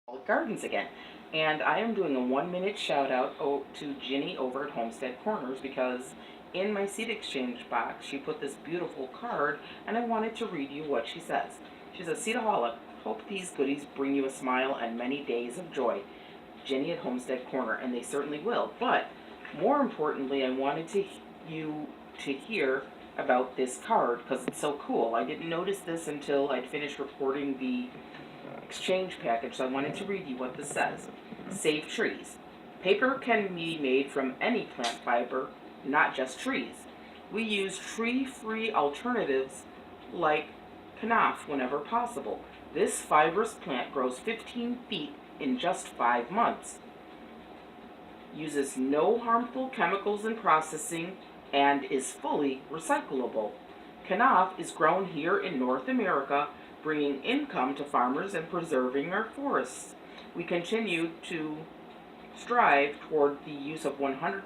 Gardens again. And I am doing a 1 minute shout out to Jinni over at Homestead Corners because in my seed exchange box she put this beautiful card and I wanted to read you what she says. She says, Seedaholic, hope these goodies bring you a smile and many days of joy. Jinni at Homestead Corner, and they certainly will. But more importantly, I wanted you to hear about this card because it's so cool. I didn't notice this until I'd finished recording the exchange package, so I wanted to read you what this says. Save trees. Paper can be made from any plant fiber, not just trees. We use tree-free alternatives like knaf whenever possible. This fibrous plant grows 15 feet in just 5 months, uses no harmful chemicals in processing, and is fully recyclable. Knaf is grown here in North America, bringing income to farmers and preserving our forests. We continue to strive toward the use of 100%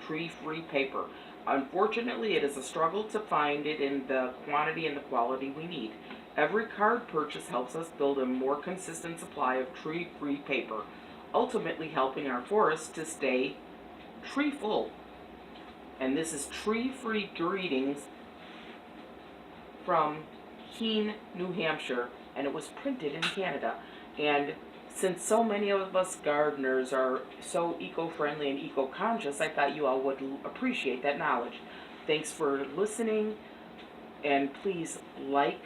tree-free paper. Unfortunately, it is a struggle to find it in the quantity and the quality we need. Every card purchase helps us build a more consistent supply of tree-free paper, ultimately helping our forests to stay tree-full. And this is tree-free greetings from Keene, New Hampshire, and it was printed in Canada. And since so many of us gardeners are so eco-friendly and eco-conscious, I thought you all would appreciate that knowledge. Thanks for listening, and please like,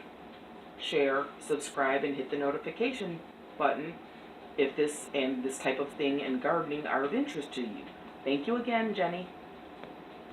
share, subscribe, and hit the notification button if this and this type of thing and gardening are of interest to you. Thank you again, Jenny.